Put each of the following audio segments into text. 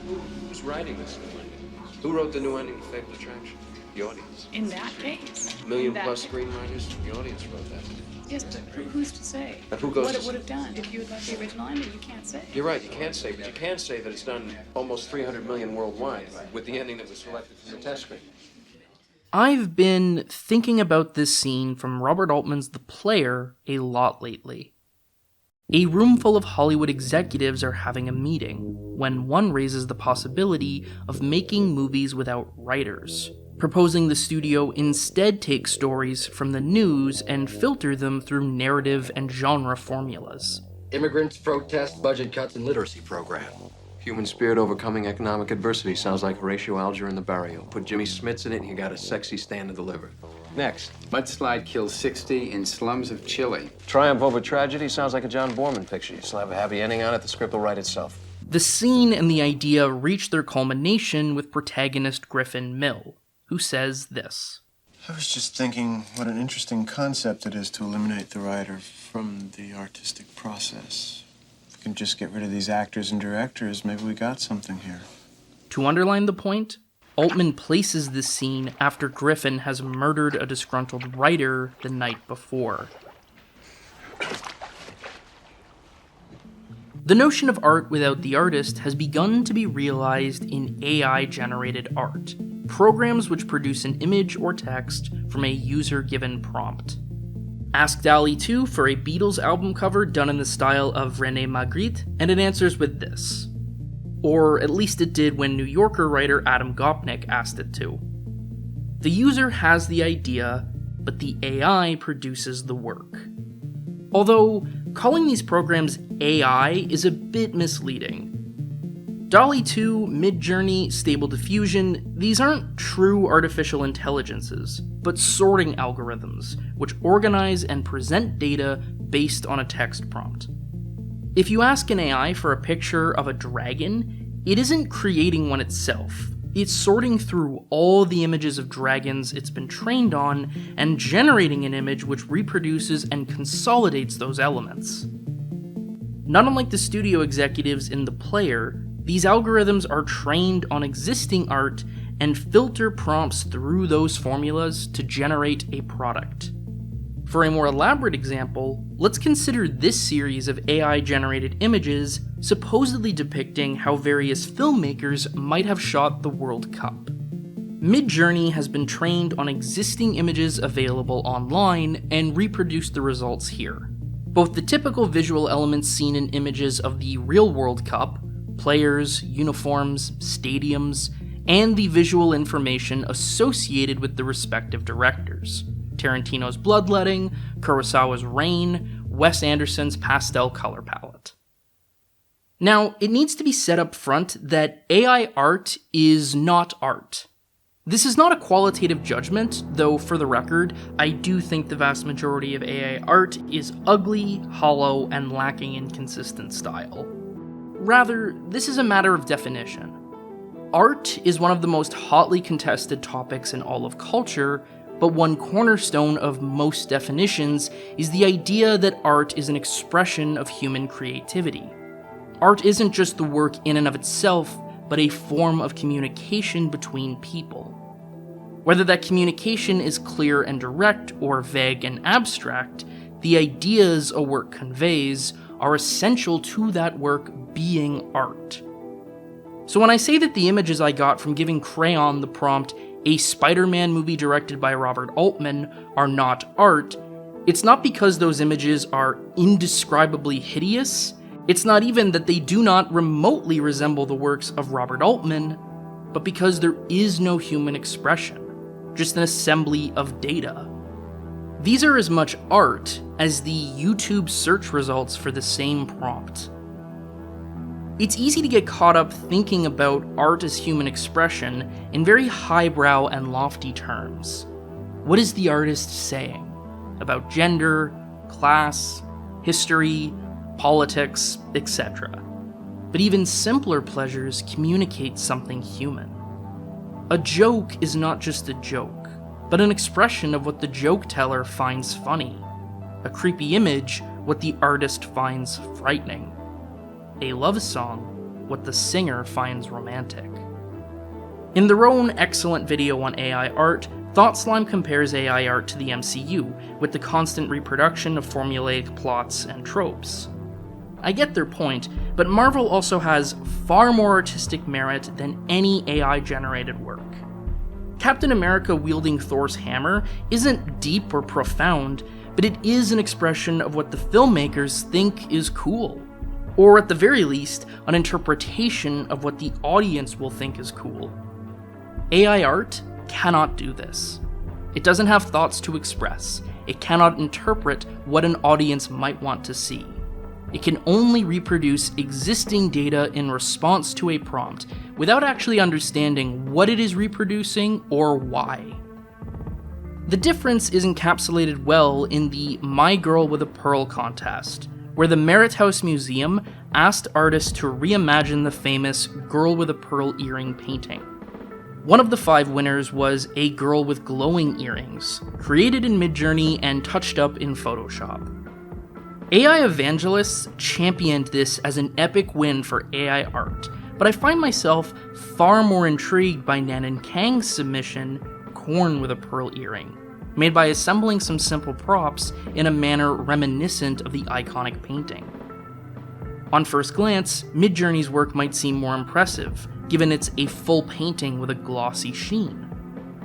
Who's writing this new ending? Who wrote the new ending to Fatal Attraction? The audience. In that case. A million plus screenwriters, the audience wrote that. Yes, but who's to say? And who goes what to it would have done if you had left the original ending? You can't say. You're right, you can't say, but you can say that it's done almost 300 million worldwide with the ending that was selected from the test screen. I've been thinking about this scene from Robert Altman's The Player a lot lately. A room full of Hollywood executives are having a meeting when one raises the possibility of making movies without writers, proposing the studio instead take stories from the news and filter them through narrative and genre formulas. Immigrants, protest, budget cuts, and literacy program. Human spirit overcoming economic adversity sounds like Horatio Alger in the Barrio. Put Jimmy Smits in it and you got a sexy stand to deliver. Next. Mudslide kills 60 in slums of Chile. Triumph over tragedy sounds like a John Borman picture. You still have a happy ending on it, the script will write itself. The scene and the idea reach their culmination with protagonist Griffin Mill, who says this. I was just thinking what an interesting concept it is to eliminate the writer from the artistic process. If we can just get rid of these actors and directors, maybe we got something here. To underline the point, Altman places this scene after Griffin has murdered a disgruntled writer the night before. The notion of art without the artist has begun to be realized in AI-generated art, programs which produce an image or text from a user-given prompt. Ask DALL-E 2 for a Beatles album cover done in the style of René Magritte, and it answers with this. Or at least it did when New Yorker writer Adam Gopnik asked it to. The user has the idea, but the AI produces the work. Although, calling these programs AI is a bit misleading. DALL-E 2, Midjourney, Stable Diffusion, these aren't true artificial intelligences, but sorting algorithms, which organize and present data based on a text prompt. If you ask an AI for a picture of a dragon, it isn't creating one itself. It's sorting through all the images of dragons it's been trained on and generating an image which reproduces and consolidates those elements. Not unlike the studio executives in The Player, these algorithms are trained on existing art and filter prompts through those formulas to generate a product. For a more elaborate example, let's consider this series of AI-generated images supposedly depicting how various filmmakers might have shot the World Cup. Midjourney has been trained on existing images available online and reproduced the results here. Both the typical visual elements seen in images of the real World Cup, players, uniforms, stadiums, and the visual information associated with the respective directors. Tarantino's bloodletting, Kurosawa's rain, Wes Anderson's pastel color palette. Now, it needs to be said up front that AI art is not art. This is not a qualitative judgment, though for the record, I do think the vast majority of AI art is ugly, hollow, and lacking in consistent style. Rather, this is a matter of definition. Art is one of the most hotly contested topics in all of culture, but one cornerstone of most definitions is the idea that art is an expression of human creativity. Art isn't just the work in and of itself, but a form of communication between people. Whether that communication is clear and direct or vague and abstract, the ideas a work conveys are essential to that work being art. So when I say that the images I got from giving Crayon the prompt, a Spider-Man movie directed by Robert Altman, are not art, it's not because those images are indescribably hideous, it's not even that they do not remotely resemble the works of Robert Altman, but because there is no human expression, just an assembly of data. These are as much art as the YouTube search results for the same prompt. It's easy to get caught up thinking about art as human expression in very highbrow and lofty terms. What is the artist saying? About gender, class, history, politics, etc. But even simpler pleasures communicate something human. A joke is not just a joke, but an expression of what the joke teller finds funny. A creepy image, what the artist finds frightening. A love song, what the singer finds romantic. In their own excellent video on AI art, ThoughtSlime compares AI art to the MCU, with the constant reproduction of formulaic plots and tropes. I get their point, but Marvel also has far more artistic merit than any AI-generated work. Captain America wielding Thor's hammer isn't deep or profound, but it is an expression of what the filmmakers think is cool. Or at the very least, an interpretation of what the audience will think is cool. AI art cannot do this. It doesn't have thoughts to express. It cannot interpret what an audience might want to see. It can only reproduce existing data in response to a prompt without actually understanding what it is reproducing or why. The difference is encapsulated well in the My Girl with a Pearl contest, where the Merit House Museum asked artists to reimagine the famous Girl with a Pearl earring painting. One of the 5 winners was a girl with glowing earrings, created in Midjourney and touched up in Photoshop. AI evangelists championed this as an epic win for AI art, but I find myself far more intrigued by Nanan Kang's submission, Corn with a Pearl Earring, made by assembling some simple props in a manner reminiscent of the iconic painting. On first glance, Midjourney's work might seem more impressive, given it's a full painting with a glossy sheen,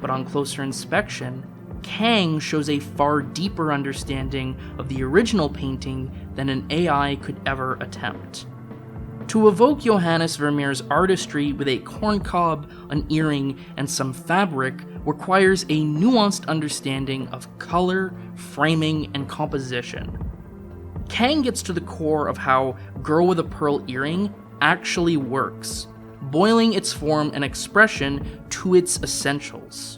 but on closer inspection, Kang shows a far deeper understanding of the original painting than an AI could ever attempt. To evoke Johannes Vermeer's artistry with a corncob, an earring, and some fabric requires a nuanced understanding of color, framing, and composition. Kang gets to the core of how Girl with a Pearl Earring actually works, boiling its form and expression to its essentials.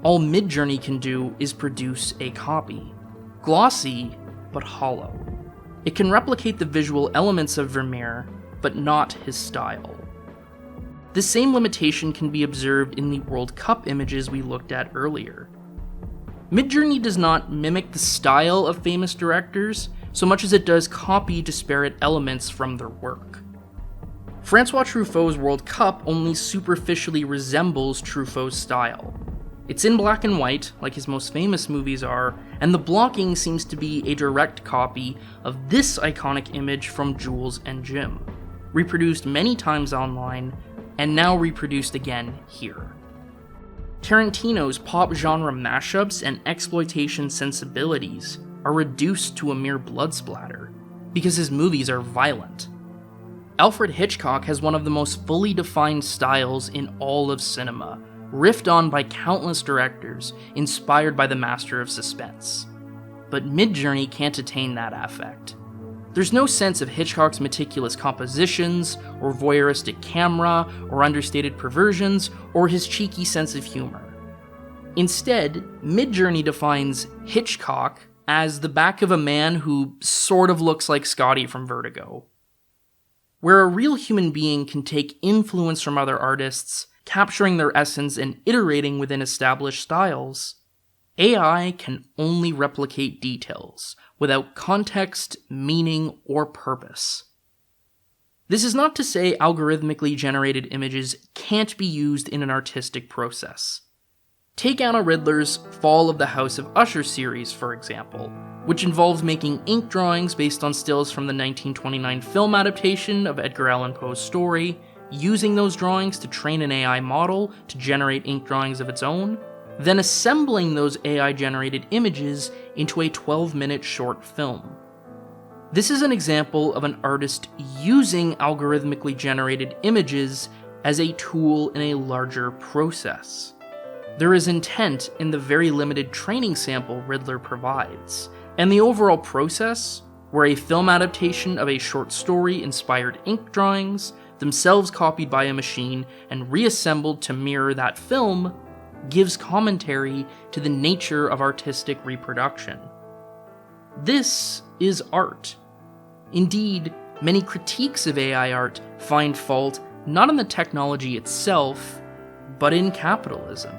All Midjourney can do is produce a copy, glossy but hollow. It can replicate the visual elements of Vermeer, but not his style. The same limitation can be observed in the World Cup images we looked at earlier. Midjourney does not mimic the style of famous directors so much as it does copy disparate elements from their work. Francois Truffaut's World Cup only superficially resembles Truffaut's style. It's in black and white, like his most famous movies are, and the blocking seems to be a direct copy of this iconic image from Jules and Jim, reproduced many times online, and now reproduced again here. Tarantino's pop genre mashups and exploitation sensibilities are reduced to a mere blood splatter, because his movies are violent. Alfred Hitchcock has one of the most fully defined styles in all of cinema, riffed on by countless directors, inspired by the master of suspense. But Midjourney can't attain that affect. There's no sense of Hitchcock's meticulous compositions, or voyeuristic camera, or understated perversions, or his cheeky sense of humor. Instead, Midjourney defines Hitchcock as the back of a man who sort of looks like Scotty from Vertigo. Where a real human being can take influence from other artists, capturing their essence and iterating within established styles, AI can only replicate details without context, meaning, or purpose. This is not to say algorithmically generated images can't be used in an artistic process. Take Anna Riddler's Fall of the House of Usher series, for example, which involves making ink drawings based on stills from the 1929 film adaptation of Edgar Allan Poe's story, using those drawings to train an AI model to generate ink drawings of its own, then assembling those AI-generated images into a 12-minute short film. This is an example of an artist using algorithmically generated images as a tool in a larger process. There is intent in the very limited training sample Riddler provides, and the overall process, where a film adaptation of a short story inspired ink drawings, themselves copied by a machine and reassembled to mirror that film, gives commentary to the nature of artistic reproduction. This is art. Indeed, many critiques of AI art find fault not in the technology itself, but in capitalism,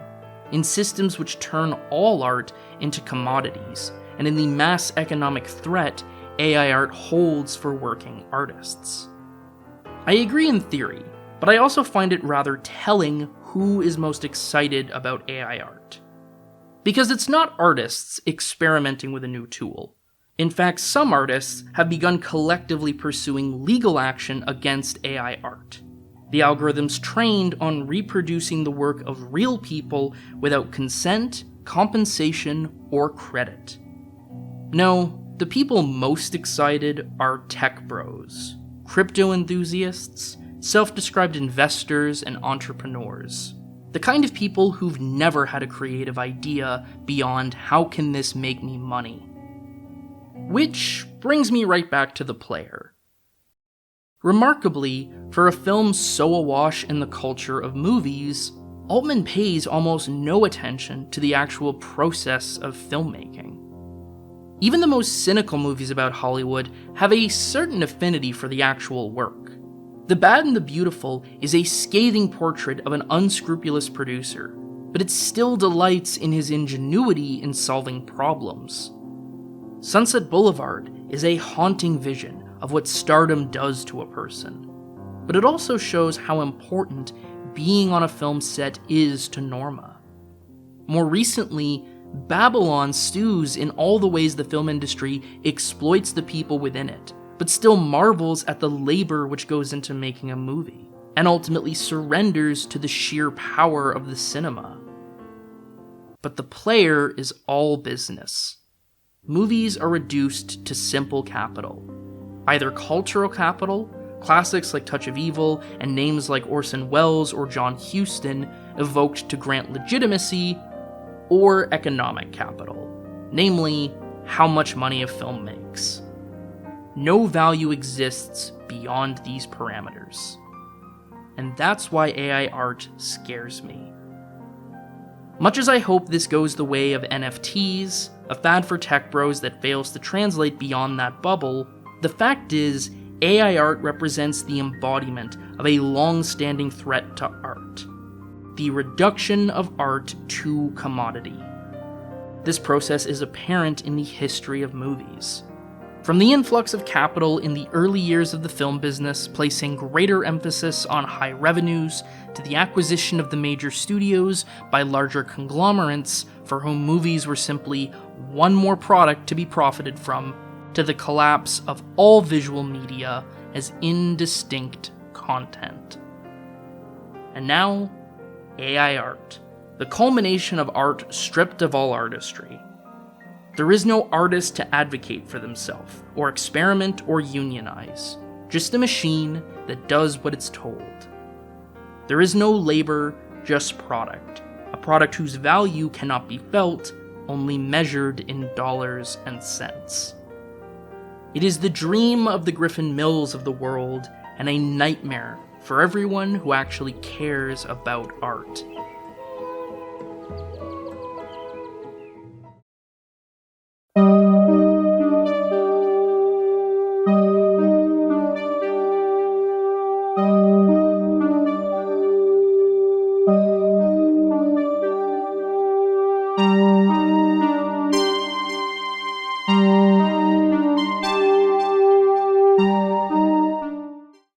in systems which turn all art into commodities, and in the mass economic threat AI art holds for working artists. I agree in theory, but I also find it rather telling who is most excited about AI art. Because it's not artists experimenting with a new tool. In fact, some artists have begun collectively pursuing legal action against AI art. The algorithms trained on reproducing the work of real people without consent, compensation, or credit. No, the people most excited are tech bros, crypto enthusiasts, self-described investors, and entrepreneurs. The kind of people who've never had a creative idea beyond how can this make me money. Which brings me right back to the player. Remarkably, for a film so awash in the culture of movies, Altman pays almost no attention to the actual process of filmmaking. Even the most cynical movies about Hollywood have a certain affinity for the actual work. The Bad and the Beautiful is a scathing portrait of an unscrupulous producer, but it still delights in his ingenuity in solving problems. Sunset Boulevard is a haunting vision of what stardom does to a person, but it also shows how important being on a film set is to Norma. More recently, Babylon stews in all the ways the film industry exploits the people within it, but still marvels at the labor which goes into making a movie, and ultimately surrenders to the sheer power of the cinema. But the player is all business. Movies are reduced to simple capital. Either cultural capital, classics like Touch of Evil and names like Orson Welles or John Huston evoked to grant legitimacy, or economic capital, namely, how much money a film makes. No value exists beyond these parameters. And that's why AI art scares me. Much as I hope this goes the way of NFTs, a fad for tech bros that fails to translate beyond that bubble, the fact is, AI art represents the embodiment of a long-standing threat to art. The reduction of art to commodity. This process is apparent in the history of movies. From the influx of capital in the early years of the film business, placing greater emphasis on high revenues, to the acquisition of the major studios by larger conglomerates for whom movies were simply one more product to be profited from, to the collapse of all visual media as indistinct content. And now, AI art, the culmination of art stripped of all artistry. There is no artist to advocate for themselves, or experiment or unionize, just a machine that does what it's told. There is no labor, just product, a product whose value cannot be felt, only measured in dollars and cents. It is the dream of the Griffin Mills of the world, and a nightmare for everyone who actually cares about art.